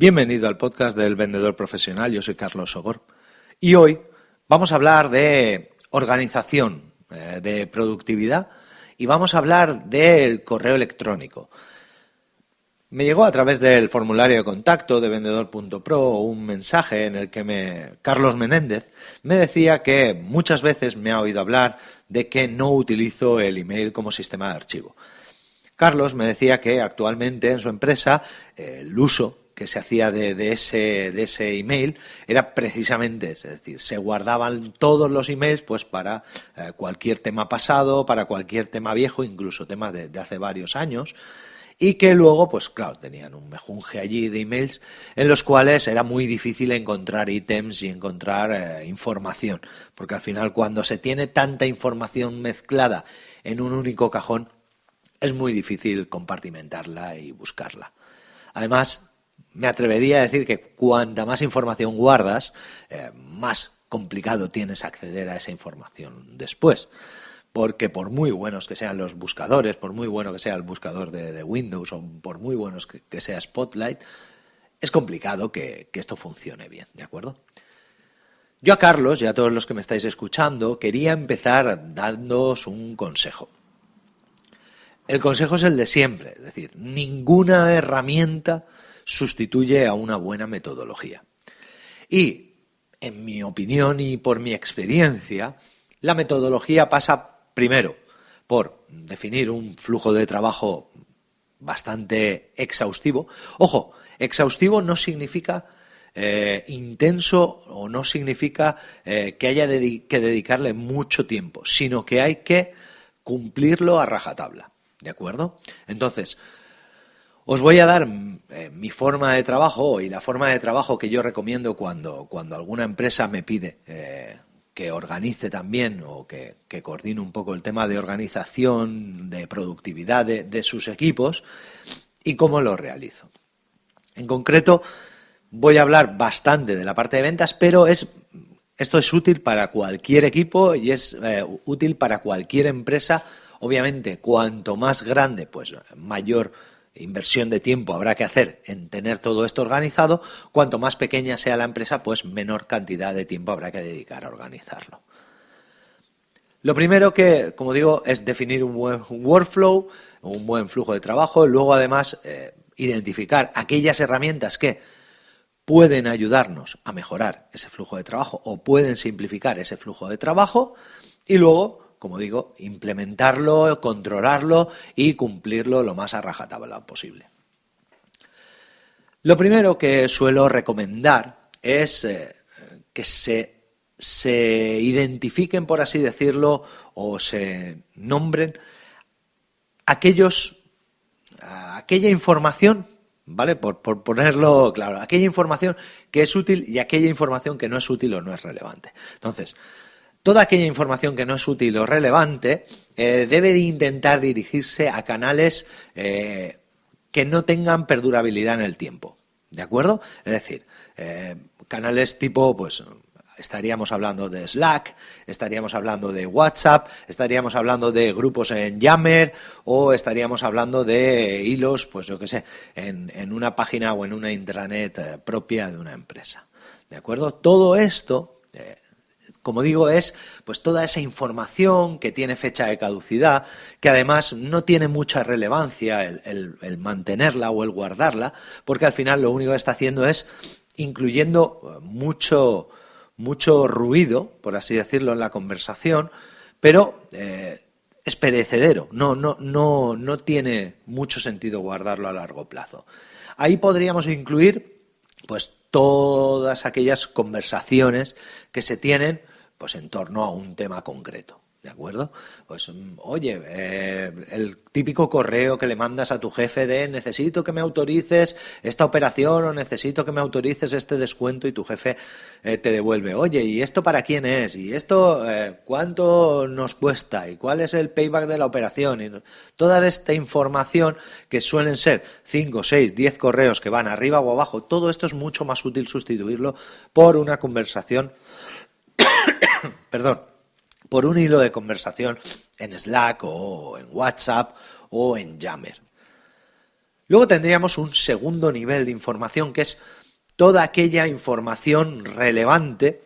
Bienvenido al podcast del vendedor profesional, yo soy Carlos Sogor y hoy vamos a hablar de organización, de productividad y vamos a hablar del correo electrónico. Me llegó a través del formulario de contacto de vendedor.pro un mensaje en el que Carlos Menéndez me decía que muchas veces me ha oído hablar de que no utilizo el email como sistema de archivo. Carlos me decía que actualmente en su empresa el uso que se hacía de ese email era precisamente, es decir, se guardaban todos los emails pues para cualquier tema pasado, para cualquier tema viejo, incluso temas de hace varios años, y que luego, pues claro, tenían un mejunje allí de emails en los cuales era muy difícil encontrar ítems y encontrar información, porque al final cuando se tiene tanta información mezclada en un único cajón, es muy difícil compartimentarla y buscarla. Además, me atrevería a decir que cuanta más información guardas, más complicado tienes acceder a esa información después. Porque por muy buenos que sean los buscadores, por muy bueno que sea el buscador de Windows o por muy buenos que sea Spotlight, es complicado que esto funcione bien, ¿de acuerdo? Yo a Carlos y a todos los que me estáis escuchando quería empezar dándoos un consejo. El consejo es el de siempre, es decir, ninguna herramienta sustituye a una buena metodología. Y, en mi opinión y por mi experiencia, la metodología pasa primero por definir un flujo de trabajo bastante exhaustivo. Ojo, exhaustivo no significa intenso o no significa que haya que dedicarle mucho tiempo, sino que hay que cumplirlo a rajatabla. ¿De acuerdo? Entonces, os voy a dar mi forma de trabajo y la forma de trabajo que yo recomiendo cuando alguna empresa me pide que organice también o que coordine un poco el tema de organización, de productividad de sus equipos y cómo lo realizo. En concreto, voy a hablar bastante de la parte de ventas, pero esto es útil para cualquier equipo y es útil para cualquier empresa. Obviamente, cuanto más grande, pues mayor inversión de tiempo habrá que hacer en tener todo esto organizado. Cuanto más pequeña sea la empresa, pues menor cantidad de tiempo habrá que dedicar a organizarlo. Lo primero que, como digo, es definir un buen workflow, un buen flujo de trabajo. Luego, además, identificar aquellas herramientas que pueden ayudarnos a mejorar ese flujo de trabajo o pueden simplificar ese flujo de trabajo. Y luego, como digo, implementarlo, controlarlo y cumplirlo lo más a rajatabla posible. Lo primero que suelo recomendar es que se identifiquen, por así decirlo, o se nombren aquella información, ¿vale? Por ponerlo claro, aquella información que es útil y aquella información que no es útil o no es relevante. Entonces, toda aquella información que no es útil o relevante debe de intentar dirigirse a canales que no tengan perdurabilidad en el tiempo, ¿de acuerdo? Es decir, canales tipo, pues estaríamos hablando de Slack, estaríamos hablando de WhatsApp, estaríamos hablando de grupos en Yammer o estaríamos hablando de hilos, pues yo qué sé, en una página o en una intranet propia de una empresa, ¿de acuerdo? Todo esto como digo, es pues toda esa información que tiene fecha de caducidad, que además no tiene mucha relevancia el mantenerla o el guardarla, porque al final lo único que está haciendo es incluyendo mucho ruido, por así decirlo, en la conversación, pero es perecedero, no tiene mucho sentido guardarlo a largo plazo. Ahí podríamos incluir pues todas aquellas conversaciones que se tienen pues en torno a un tema concreto, ¿de acuerdo? Pues, oye, el típico correo que le mandas a tu jefe de necesito que me autorices esta operación o necesito que me autorices este descuento y tu jefe te devuelve, oye, ¿y esto para quién es? ¿Y esto cuánto nos cuesta? ¿Y cuál es el payback de la operación? Y toda esta información que suelen ser 5, 6, 10 correos que van arriba o abajo, todo esto es mucho más útil sustituirlo por una conversación por un hilo de conversación en Slack o en WhatsApp o en Yammer. Luego tendríamos un segundo nivel de información, que es toda aquella información relevante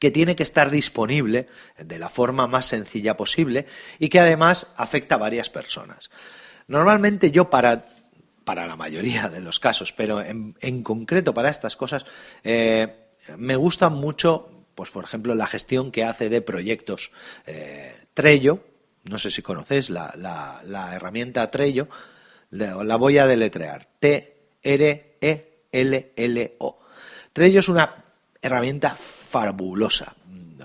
que tiene que estar disponible de la forma más sencilla posible y que además afecta a varias personas. Normalmente yo para la mayoría de los casos, pero en concreto para estas cosas, me gusta mucho, pues por ejemplo, la gestión que hace de proyectos Trello. No sé si conocéis la herramienta Trello. La voy a deletrear. Trello. Trello es una herramienta fabulosa,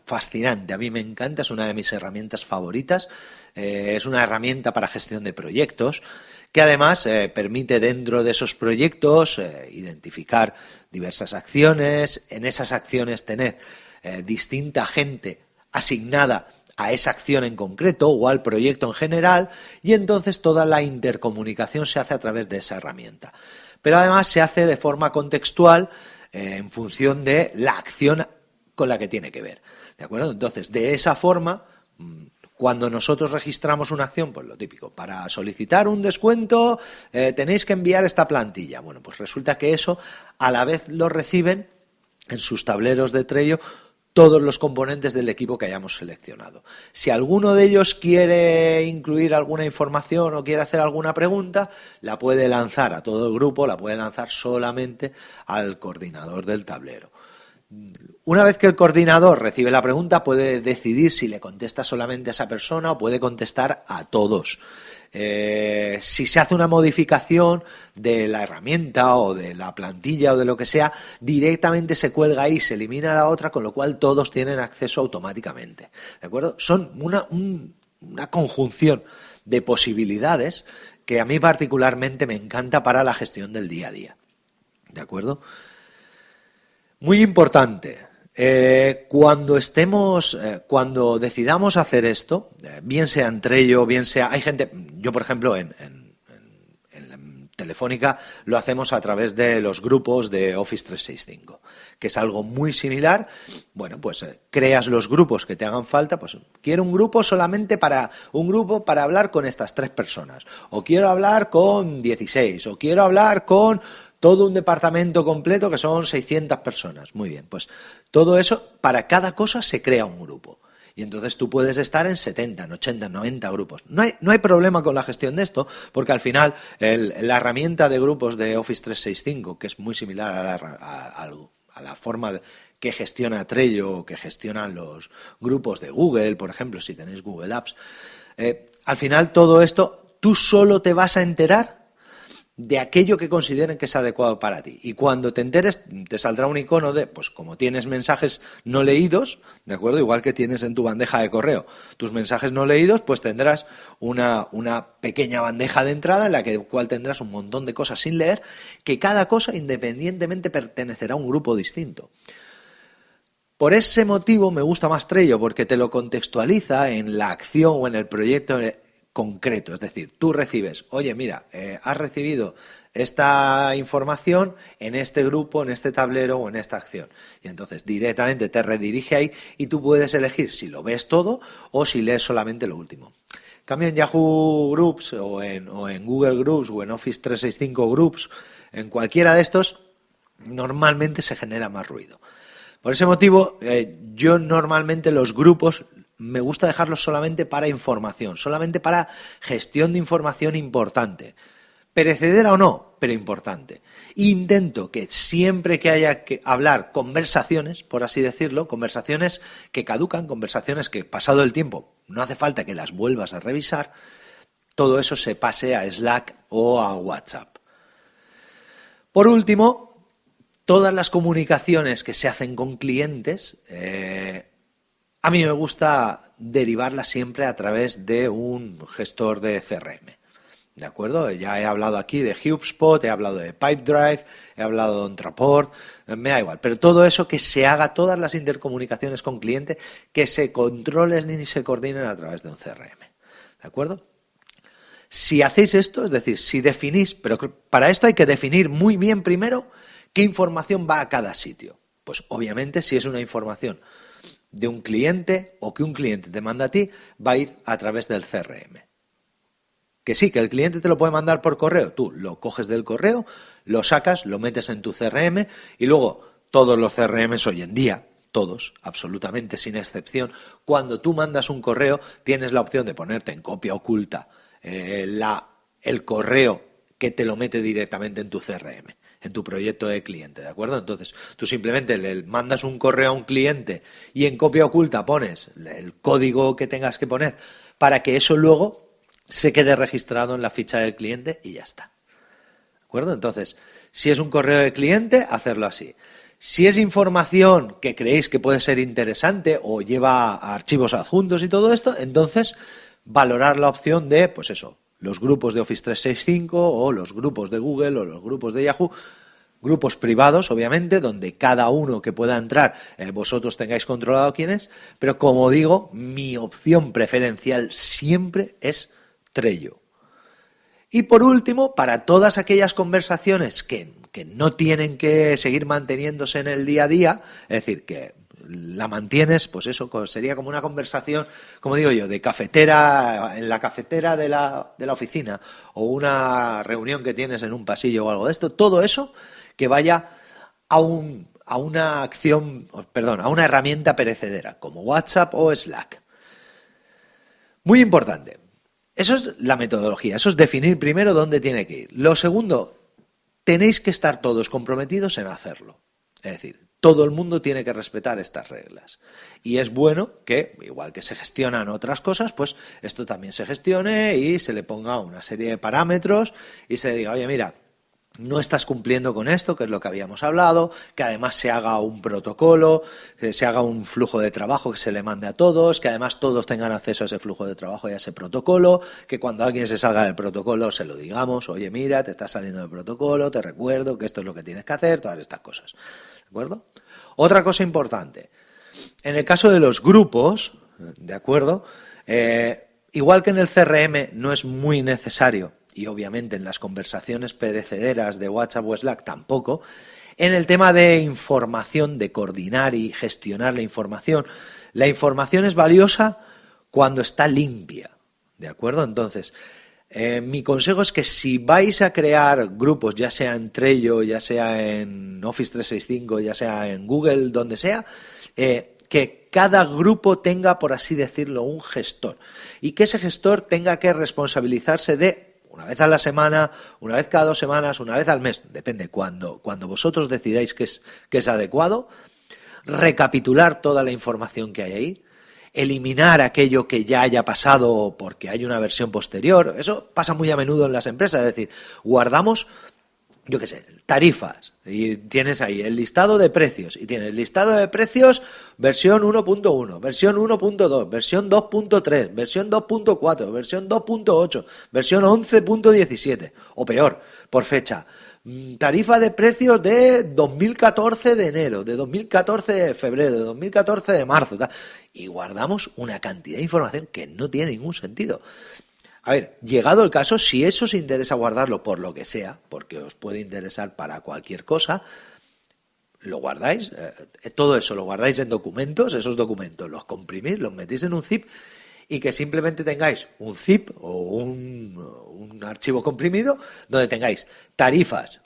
fascinante. A mí me encanta, es una de mis herramientas favoritas. Es una herramienta para gestión de proyectos que además permite dentro de esos proyectos identificar diversas acciones, en esas acciones tener distinta gente asignada a esa acción en concreto o al proyecto en general, y entonces toda la intercomunicación se hace a través de esa herramienta. Pero además se hace de forma contextual en función de la acción con la que tiene que ver, ¿de acuerdo? Entonces, de esa forma, cuando nosotros registramos una acción, pues lo típico, para solicitar un descuento tenéis que enviar esta plantilla. Bueno, pues resulta que eso a la vez lo reciben en sus tableros de Trello todos los componentes del equipo que hayamos seleccionado. Si alguno de ellos quiere incluir alguna información o quiere hacer alguna pregunta, la puede lanzar a todo el grupo, la puede lanzar solamente al coordinador del tablero. Una vez que el coordinador recibe la pregunta, puede decidir si le contesta solamente a esa persona o puede contestar a todos. Si se hace una modificación de la herramienta o de la plantilla o de lo que sea, directamente se cuelga ahí, se elimina la otra, con lo cual todos tienen acceso automáticamente. ¿De acuerdo? Son una conjunción de posibilidades que a mí particularmente me encanta para la gestión del día a día. ¿De acuerdo? Muy importante. Cuando decidamos hacer esto, bien sea en Trello, bien sea, hay gente, yo por ejemplo en Telefónica lo hacemos a través de los grupos de Office 365, que es algo muy similar. Bueno, pues creas los grupos que te hagan falta, pues quiero un grupo solamente para hablar con estas 3 personas, o quiero hablar con 16, o quiero hablar con todo un departamento completo que son 600 personas. Muy bien, pues todo eso, para cada cosa se crea un grupo. Y entonces tú puedes estar en 70, en 80, en 90 grupos. No hay problema con la gestión de esto, porque al final la herramienta de grupos de Office 365, que es muy similar a la forma que gestiona Trello o que gestionan los grupos de Google, por ejemplo, si tenéis Google Apps, al final todo esto tú solo te vas a enterar de aquello que consideren que es adecuado para ti. Y cuando te enteres, te saldrá un icono de, pues como tienes mensajes no leídos, ¿de acuerdo? Igual que tienes en tu bandeja de correo tus mensajes no leídos, pues tendrás una pequeña bandeja de entrada en la cual tendrás un montón de cosas sin leer, que cada cosa independientemente pertenecerá a un grupo distinto. Por ese motivo me gusta más Trello, porque te lo contextualiza en la acción o en el proyecto concreto. Es decir, tú recibes, oye, mira, has recibido esta información en este grupo, en este tablero o en esta acción. Y entonces directamente te redirige ahí y tú puedes elegir si lo ves todo o si lees solamente lo último. En cambio, en Yahoo Groups o en Google Groups o en Office 365 Groups, en cualquiera de estos, normalmente se genera más ruido. Por ese motivo, yo normalmente los grupos me gusta dejarlos solamente para información, solamente para gestión de información importante. Perecedera o no, pero importante. Intento que siempre que haya que hablar conversaciones, por así decirlo, conversaciones que caducan, conversaciones que pasado el tiempo no hace falta que las vuelvas a revisar, todo eso se pase a Slack o a WhatsApp. Por último, todas las comunicaciones que se hacen con clientes, a mí me gusta derivarlas siempre a través de un gestor de CRM. ¿De acuerdo? Ya he hablado aquí de HubSpot, he hablado de Pipedrive, he hablado de Ontraport, me da igual. Pero todo eso, que se haga, todas las intercomunicaciones con cliente, que se controlen y se coordinen a través de un CRM. ¿De acuerdo? Si hacéis esto, es decir, si definís, pero para esto hay que definir muy bien primero qué información va a cada sitio. Pues obviamente si es una información de un cliente o que un cliente te manda a ti, va a ir a través del CRM. Que sí, que el cliente te lo puede mandar por correo. Tú lo coges del correo, lo sacas, lo metes en tu CRM y luego todos los CRMs hoy en día, todos, absolutamente sin excepción, cuando tú mandas un correo tienes la opción de ponerte en copia oculta el correo que te lo mete directamente en tu CRM, en tu proyecto de cliente, ¿de acuerdo? Entonces, tú simplemente le mandas un correo a un cliente y en copia oculta pones el código que tengas que poner para que eso luego se quede registrado en la ficha del cliente y ya está. ¿De acuerdo? Entonces, si es un correo de cliente, hacerlo así. Si es información que creéis que puede ser interesante o lleva a archivos adjuntos y todo esto, entonces valorar la opción de, pues eso, los grupos de Office 365 o los grupos de Google o los grupos de Yahoo, grupos privados, obviamente, donde cada uno que pueda entrar, vosotros tengáis controlado quién es, pero como digo, mi opción preferencial siempre es Trello. Y por último, para todas aquellas conversaciones que no tienen que seguir manteniéndose en el día a día, es decir, que la mantienes, pues eso sería como una conversación, como digo yo, de cafetera, en la cafetera de la oficina, o una reunión que tienes en un pasillo o algo de esto, todo eso que vaya a una acción, perdón, a una herramienta perecedera, como WhatsApp o Slack. Muy importante. Eso es la metodología, eso es definir primero dónde tiene que ir. Lo segundo, tenéis que estar todos comprometidos en hacerlo. Es decir, todo el mundo tiene que respetar estas reglas. Y es bueno que, igual que se gestionan otras cosas, pues esto también se gestione y se le ponga una serie de parámetros y se le diga, oye, mira, no estás cumpliendo con esto, que es lo que habíamos hablado, que además se haga un protocolo, que se haga un flujo de trabajo que se le mande a todos, que además todos tengan acceso a ese flujo de trabajo y a ese protocolo, que cuando alguien se salga del protocolo se lo digamos, oye, mira, te estás saliendo del protocolo, te recuerdo que esto es lo que tienes que hacer, todas estas cosas. ¿De acuerdo? Otra cosa importante, en el caso de los grupos, ¿de acuerdo? Igual que en el CRM no es muy necesario, y obviamente en las conversaciones perecederas de WhatsApp o Slack tampoco, en el tema de información, de coordinar y gestionar la información es valiosa cuando está limpia, ¿de acuerdo? Entonces, mi consejo es que si vais a crear grupos, ya sea en Trello, ya sea en Office 365, ya sea en Google, donde sea, que cada grupo tenga, por así decirlo, un gestor y que ese gestor tenga que responsabilizarse de una vez a la semana, una vez cada 2 semanas, una vez al mes, depende, cuando vosotros decidáis que es adecuado, recapitular toda la información que hay ahí, eliminar aquello que ya haya pasado porque hay una versión posterior. Eso pasa muy a menudo en las empresas, es decir, guardamos, yo qué sé, tarifas y tienes ahí el listado de precios y tienes el listado de precios versión 1.1, versión 1.2, versión 2.3, versión 2.4, versión 2.8, versión 11.17 o peor, por fecha. Tarifa de precios de 2014 de enero, de 2014 de febrero, de 2014 de marzo, tal. Y guardamos una cantidad de información que no tiene ningún sentido. A ver, llegado el caso, si eso os interesa guardarlo por lo que sea, porque os puede interesar para cualquier cosa, lo guardáis, todo eso lo guardáis en documentos, esos documentos los comprimís, los metís en un zip y que simplemente tengáis un zip o un archivo comprimido donde tengáis tarifas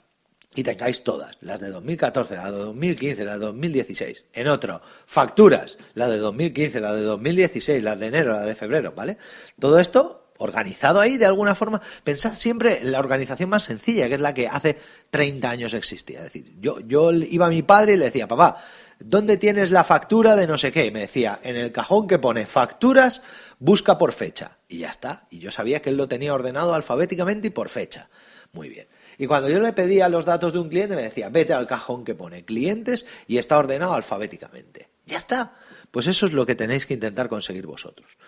y tengáis todas, las de 2014, las de 2015, las de 2016. En otro, facturas, las de 2015, las de 2016, las de enero, las de febrero, ¿vale? Todo esto organizado ahí de alguna forma. Pensad siempre en la organización más sencilla, que es la que hace 30 años existía. Es decir, yo iba a mi padre y le decía, papá, ¿dónde tienes la factura de no sé qué? Y me decía, en el cajón que pone facturas, busca por fecha. Y ya está. Y yo sabía que él lo tenía ordenado alfabéticamente y por fecha. Muy bien. Y cuando yo le pedía los datos de un cliente, me decía, vete al cajón que pone clientes y está ordenado alfabéticamente. Ya está. Pues eso es lo que tenéis que intentar conseguir vosotros.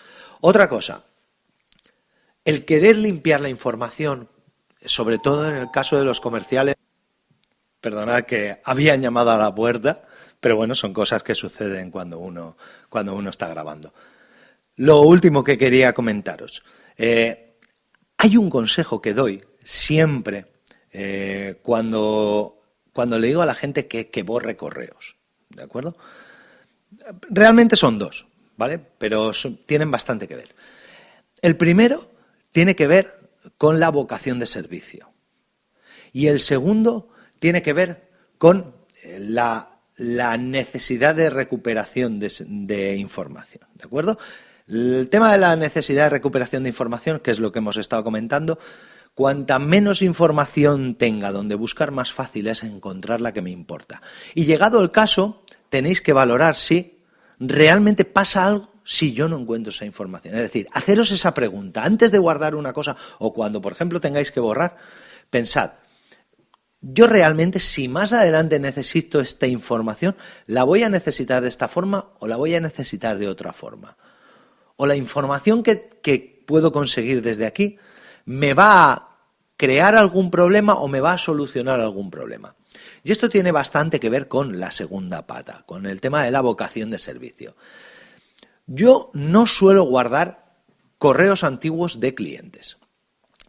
Otra cosa. El querer limpiar la información, sobre todo en el caso de los comerciales, perdonad que habían llamado a la puerta, pero bueno, son cosas que suceden cuando uno está grabando. Lo último que quería comentaros, hay un consejo que doy siempre cuando le digo a la gente que borre correos, ¿de acuerdo? Realmente son 2, ¿vale? Pero tienen bastante que ver. El primero tiene que ver con la vocación de servicio. Y el segundo tiene que ver con la necesidad de recuperación de información, ¿de acuerdo? El tema de la necesidad de recuperación de información, que es lo que hemos estado comentando, cuanta menos información tenga donde buscar, más fácil es encontrar la que me importa. Y llegado el caso, tenéis que valorar si realmente pasa algo si yo no encuentro esa información. Es decir, haceros esa pregunta antes de guardar una cosa o cuando, por ejemplo, tengáis que borrar, pensad, yo realmente, si más adelante necesito esta información, ¿la voy a necesitar de esta forma o la voy a necesitar de otra forma? O la información que puedo conseguir desde aquí me va a crear algún problema o me va a solucionar algún problema. Y esto tiene bastante que ver con la segunda pata, con el tema de la vocación de servicio. Yo no suelo guardar correos antiguos de clientes.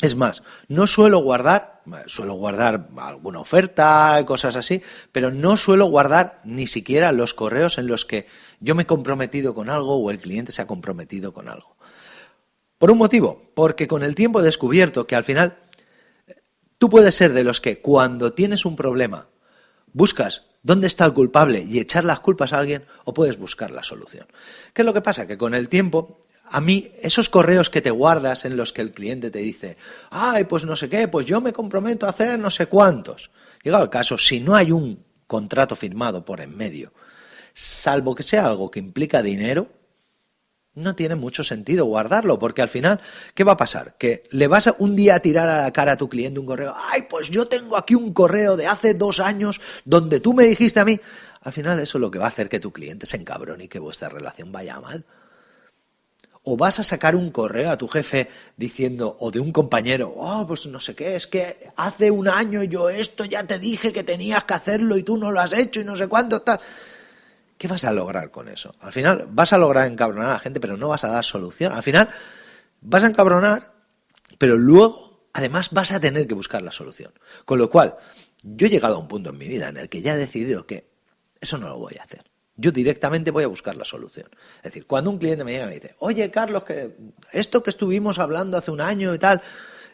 Es más, no suelo guardar alguna oferta, cosas así, pero no suelo guardar ni siquiera los correos en los que yo me he comprometido con algo o el cliente se ha comprometido con algo. Por un motivo, porque con el tiempo he descubierto que al final tú puedes ser de los que cuando tienes un problema buscas dónde está el culpable y echar las culpas a alguien, o puedes buscar la solución. ¿Qué es lo que pasa? Que con el tiempo, a mí, esos correos que te guardas en los que el cliente te dice, ay, pues no sé qué, pues yo me comprometo a hacer no sé cuántos. Llegado el caso, si no hay un contrato firmado por en medio, salvo que sea algo que implica dinero, no tiene mucho sentido guardarlo, porque al final, ¿qué va a pasar? Que le vas a un día a tirar a la cara a tu cliente un correo, ay, pues yo tengo aquí un correo de hace 2 años donde tú me dijiste a mí. Al final eso es lo que va a hacer que tu cliente se encabrone y que vuestra relación vaya mal. O vas a sacar un correo a tu jefe diciendo, o de un compañero, oh, pues no sé qué, es que hace 1 año yo esto ya te dije que tenías que hacerlo y tú no lo has hecho y no sé cuánto tal. ¿Qué vas a lograr con eso? Al final vas a lograr encabronar a la gente, pero no vas a dar solución. Al final vas a encabronar, pero luego además vas a tener que buscar la solución. Con lo cual, yo he llegado a un punto en mi vida en el que ya he decidido que eso no lo voy a hacer. Yo directamente voy a buscar la solución. Es decir, cuando un cliente me llega y me dice, oye, Carlos, que esto que estuvimos hablando hace 1 año y tal,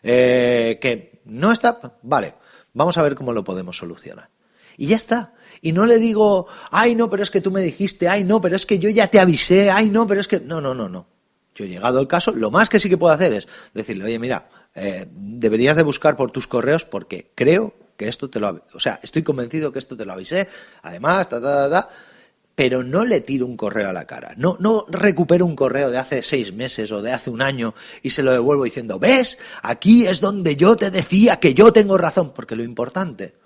que no está, vale, vamos a ver cómo lo podemos solucionar. Y ya está. Y no le digo, ay, no, pero es que tú me dijiste, ay, no, pero es que yo ya te avisé, ay, no, pero es que... No. Yo he llegado al caso, lo más que sí que puedo hacer es decirle, oye, mira, deberías de buscar por tus correos porque creo que esto te lo... O sea, estoy convencido que esto te lo avisé, además, pero no le tiro un correo a la cara. No recupero un correo de hace 6 meses o de hace 1 año y se lo devuelvo diciendo, ¿ves? Aquí es donde yo te decía que yo tengo razón, porque lo importante...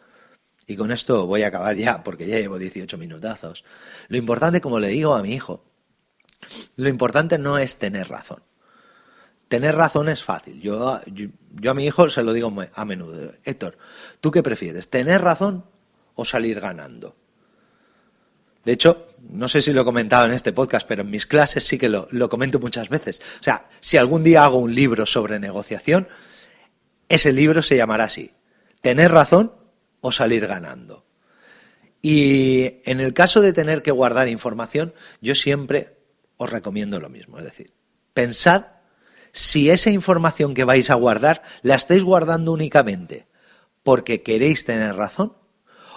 Y con esto voy a acabar ya, porque ya llevo 18 minutazos. Lo importante, como le digo a mi hijo, lo importante no es tener razón. Tener razón es fácil. Yo a mi hijo se lo digo a menudo. Héctor, ¿tú qué prefieres? ¿Tener razón o salir ganando? De hecho, no sé si lo he comentado en este podcast, pero en mis clases sí que lo comento muchas veces. O sea, si algún día hago un libro sobre negociación, ese libro se llamará así. Tener razón o salir ganando. Y en el caso de tener que guardar información, yo siempre os recomiendo lo mismo. Es decir, pensad si esa información que vais a guardar la estáis guardando únicamente porque queréis tener razón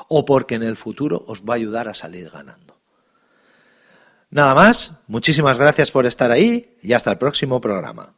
o porque en el futuro os va a ayudar a salir ganando. Nada más, muchísimas gracias por estar ahí y hasta el próximo programa.